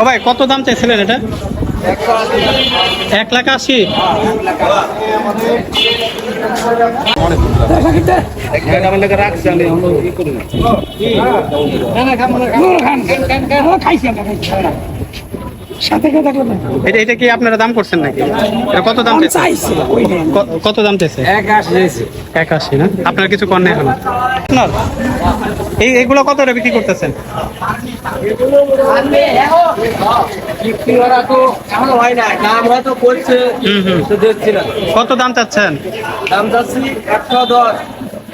ও ভাই কত দাম চাইছিলেন এটা? 1,80,000। এটা কি আপনারা দাম করছেন নাকি? কত দাম চাইছে? কত দাম চাইছে? 81 না? আপনার কিছু কর নেই এখন? এইগুলো কত করে বিক্রি করতেছেন? কত দাম চাচ্ছেন?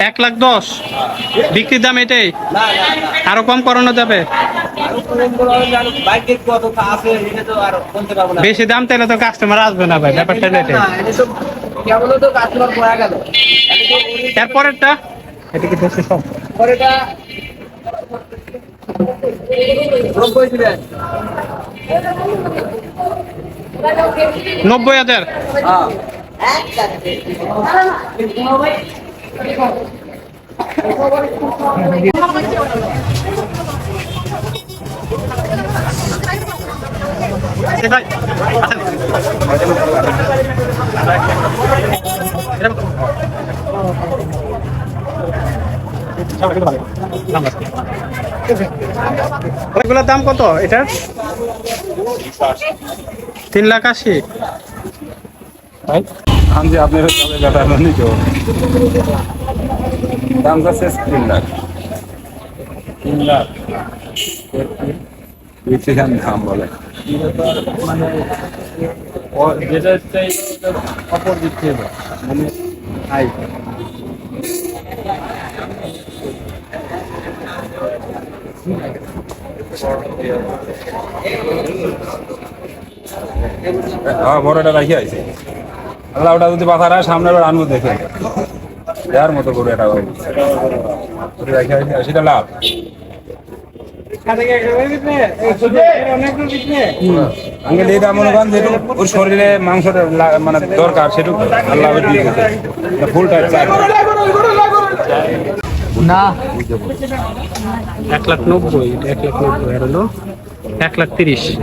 1,10,000। বিক্রির দাম এটাই? আরো কম করানো যাবে? বেশি দাম চাইলে তো কাস্টমার আসবে না ভাই, ব্যাপারটা এটাই। এরপরেরটা এটা কি বেশি সব? 90,000। ভাই এগুলোর দাম কত এটার? 3,80,000। हाँ जी आपने नहीं जो दाम का शेष 3 लाख 3 लाख দাম বলে মানে যেটা চাই অপর দিক থেকে মানে হাই হ্যাঁ বড়টা রাখি আছে আল্লাহ ওটা যদি বাঁধা রাখে সামনে আনবো দেখে যার মতো করে এটা রাখি আছে সেটা লাভ ওর শরীরে মাংসটা মানে দরকার সেটুকু আল্লাহ দিয়ে ফুলটা না 1,90,000। 1,90,000 আর হলো 1,30,000।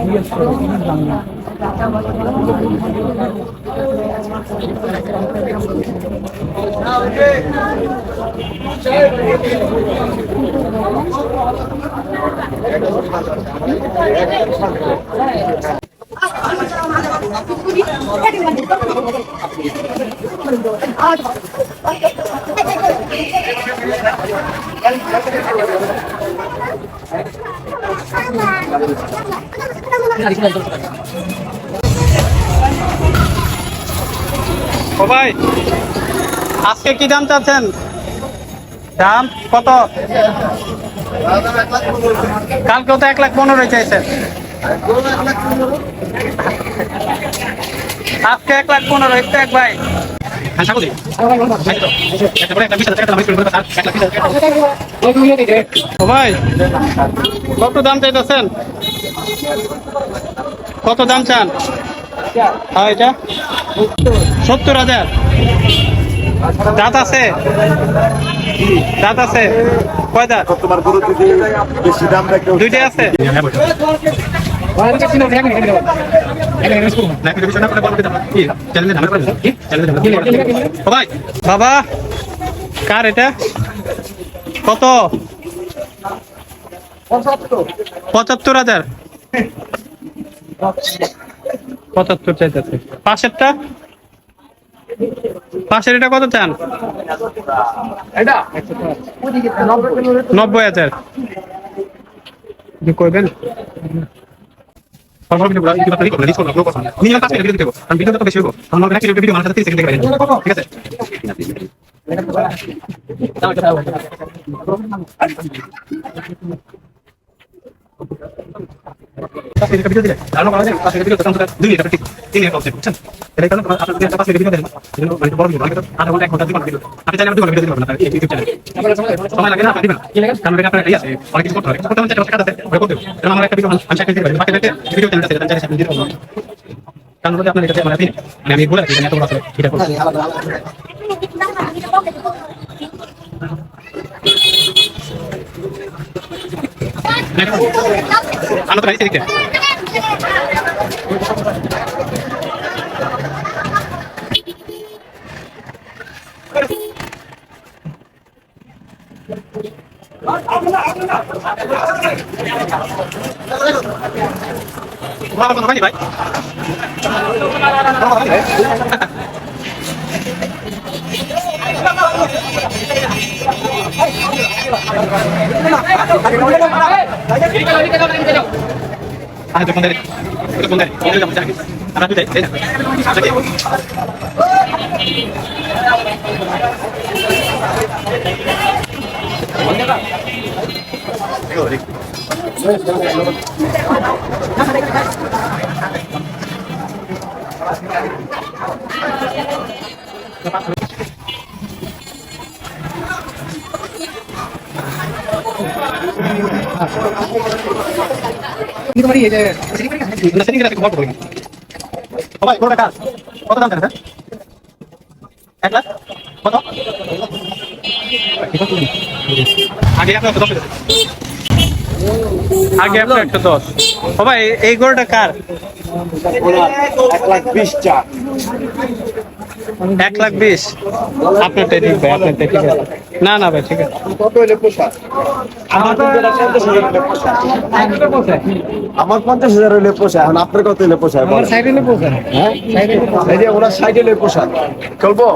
ও ভাই আজকে কি দাম চাচ্ছেন? দাম কত? কালকেও তো 1,15,000 চাইছেন, আজকে 1,15,000। একটু এক ভাই ও ভাই কত দাম চাইতেছেন? কত দাম চান? হ্যাঁ এটা 70,000। দাঁত আছে? দাঁত আছে কয় দাঁত? তোমার গরু যদি বেশি দাম রাখে দুইটাই আছে। বাবা কার এটা? কত? 75,000। 75 চাইতেছে। পাশেরটা? পাশের এটা কত চান? 90,000 করবেন? ঠিক আছে আমি বলে আনন্দ ভাই এদিকে ভাই Ah, itu pondari. Itu pondari. Ini kamu cari. Apa tu deh? Lagi. Ini kemarin ya, nah sini kita ke bawah dulu. Oh baik, kalau dekat, kota dalam sana, Atlas, kota, आगे आपने तो आगे आपने तो ओ भाई एक गोल्ड कार 1,20,000 1,20,000 আপনার টেডিং ভাই আপনার টেডিং না না ভাই ঠিক আছে কত হলে পোষায়? আমার 50,000 হলে পোষায়, এখন আপনার কত হলে পোষায়? আমার সাইড হলে পোষায়। হ্যাঁ, এই যে ওনার সাইড হলে পোষায়, চলবো?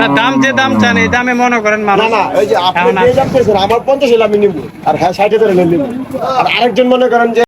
না দাম যে দাম চান এই দামে মনে করেন না মানুষ না, এই যে আপনি এখন যে দাম পেয়েছেন, আমার 50 হলে আমি নিব, আর হ্যাঁ 60 হলে নিব। আর আরেকজন মনে করেন যে